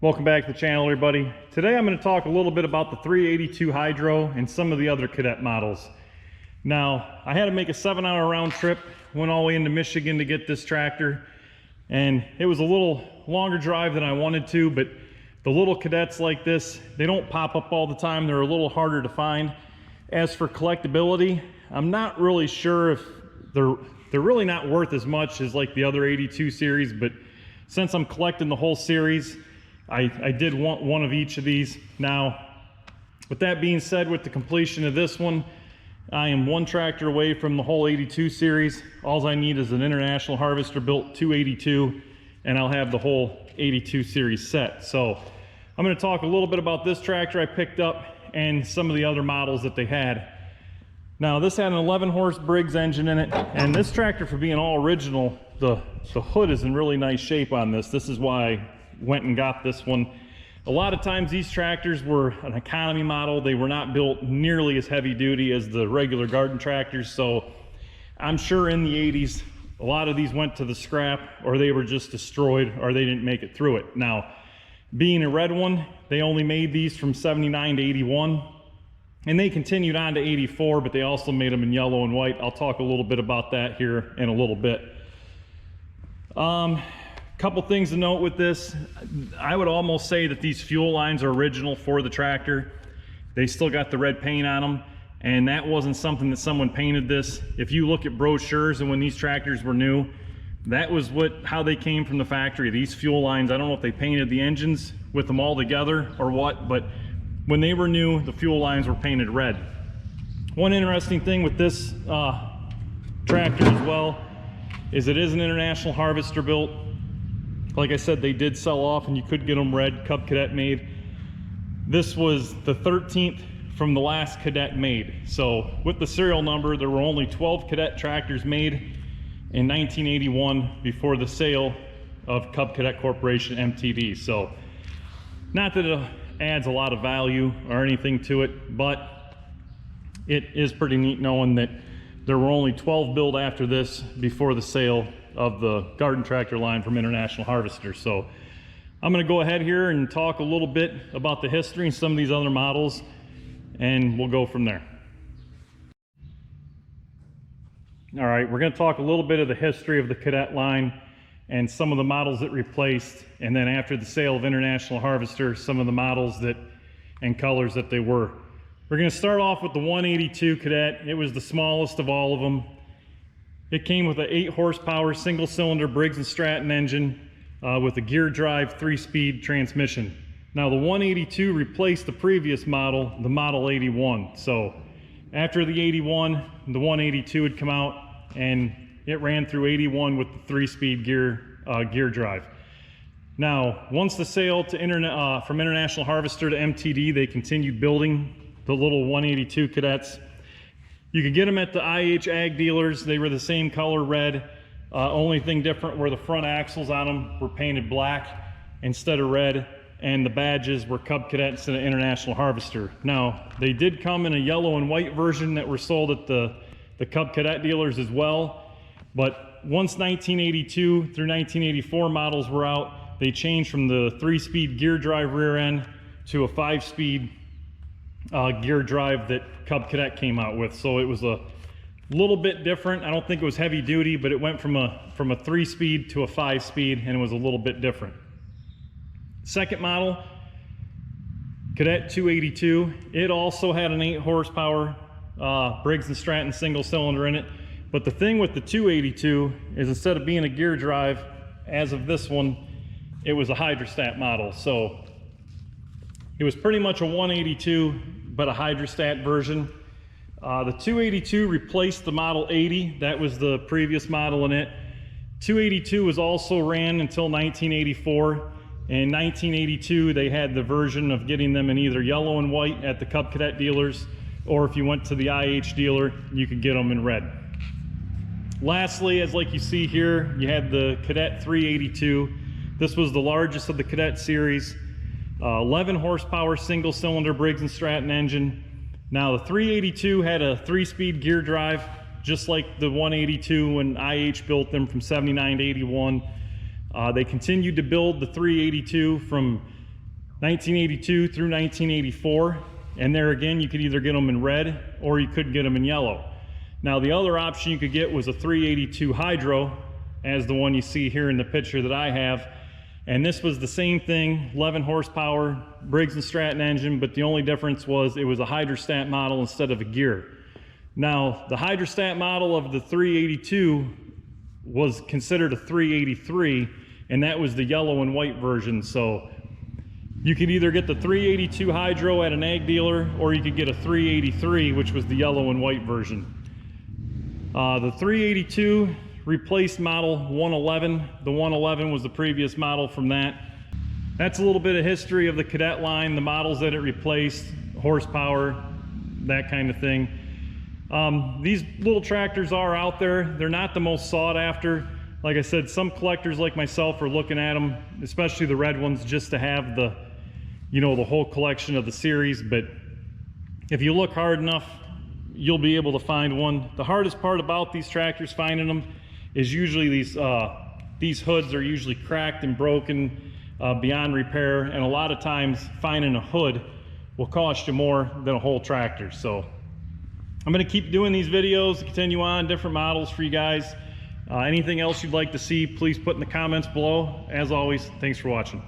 Welcome back to the channel, everybody. Today I'm going to talk a little bit about the 382 Hydro and some of the other Cadet models. Now, I had to make a 7-hour round trip, went all the way into Michigan to get this tractor, and it was a little longer drive than I wanted to, but the little Cadets like this, they don't pop up all the time. They're a little harder to find. As for collectability, I'm not really sure if they're really not worth as much as like the other 82 series, but since I'm collecting the whole series, I did want one of each of these. Now, with that being said, with the completion of this one, I am one tractor away from the whole 82 series. All I need is an International Harvester built 282, and I'll have the whole 82 series set. So I'm going to talk a little bit about this tractor I picked up and some of the other models that they had. Now, this had an 11-horse Briggs engine in it, and this tractor, for being all original, the hood is in really nice shape on this. This is why I went and got this one. A lot of times these tractors were an economy model. They were not built nearly as heavy duty as the regular garden tractors, so I'm sure in the 80s a lot of these went to the scrap, or they were just destroyed, or they didn't make it through it. Now, being a red one, they only made these from 79 to 81, and they continued on to 84, but they also made them in yellow and white. I'll talk a little bit about that here in a little bit. Couple things to note with this. I would almost say that these fuel lines are original for the tractor. They still got the red paint on them, and that wasn't something that someone painted this. If you look at brochures and when these tractors were new, that was how they came from the factory. These fuel lines, I don't know if they painted the engines with them all together or what, but when they were new, the fuel lines were painted red. One interesting thing with this tractor as well is it is an International Harvester built. Like I said, they did sell off and you could get them red, Cub Cadet made. This was the 13th from the last Cadet made. So with the serial number, there were only 12 Cadet tractors made in 1981 before the sale of Cub Cadet Corporation MTD. So not that it adds a lot of value or anything to it, but it is pretty neat knowing that there were only 12 built after this before the sale of the garden tractor line from International Harvester. So I'm going to go ahead here and talk a little bit about the history and some of these other models, and we'll go from there. All right, we're going to talk a little bit of the history of the Cadet line and some of the models it replaced, and then after the sale of International Harvester, some of the models that and colors that they were. We're going to start off with the 182 Cadet. It was the smallest of all of them. It came with an 8-horsepower single-cylinder Briggs & Stratton engine with a gear drive 3-speed transmission. Now, the 182 replaced the previous model, the Model 81. So after the 81, the 182 had come out, and it ran through 81 with the 3-speed gear drive. Now, once the sale to from International Harvester to MTD, they continued building the little 182 Cadets. You could get them at the IH Ag dealers. They were the same color, red. Only thing different were the front axles on them were painted black instead of red, and the badges were Cub Cadet instead of International Harvester. Now, they did come in a yellow and white version that were sold at the Cub Cadet dealers as well, but once 1982 through 1984 models were out, they changed from the 3-speed gear drive rear end to a 5-speed gear drive that Cub Cadet came out with. So it was a little bit different. I don't think it was heavy duty, but it went from a 3-speed to a 5-speed, and it was a little bit different. Second model, Cadet 282. It also had an 8-horsepower Briggs & Stratton single cylinder in it. But the thing with the 282 is instead of being a gear drive, as of this one, it was a hydrostat model. So it was pretty much a 182, but a hydrostat version. The 282 replaced the Model 80. That was the previous model in it. 282 was also ran until 1984. In 1982, they had the version of getting them in either yellow and white at the Cub Cadet dealers, or if you went to the IH dealer, you could get them in red. Lastly, as like you see here, you had the Cadet 382. This was the largest of the Cadet series. 11 horsepower single cylinder Briggs & Stratton engine. Now the 382 had a 3-speed gear drive, just like the 182 when IH built them from 79 to 81. They continued to build the 382 from 1982 through 1984. And there again, you could either get them in red or you could get them in yellow. Now the other option you could get was a 382 hydro, as the one you see here in the picture that I have. And this was the same thing, 11 horsepower, Briggs & Stratton engine, but the only difference was it was a hydrostat model instead of a gear. Now, the hydrostat model of the 382 was considered a 383, and that was the yellow and white version. So you could either get the 382 hydro at an ag dealer, or you could get a 383, which was the yellow and white version. The 382 replaced model 111. The 111 was the previous model from that. That's a little bit of history of the Cadet line, the models that it replaced, horsepower, that kind of thing. These little tractors are out there. They're not the most sought after. Like I said, some collectors like myself are looking at them, especially the red ones, just to have the, you know, the whole collection of the series. But if you look hard enough, you'll be able to find one. The hardest part about these tractors, finding them, is usually these hoods are usually cracked and broken beyond repair, and a lot of times finding a hood will cost you more than a whole tractor. So I'm going to keep doing these videos to continue on different models for you guys. Anything else you'd like to see, please put in the comments below. As always, thanks for watching.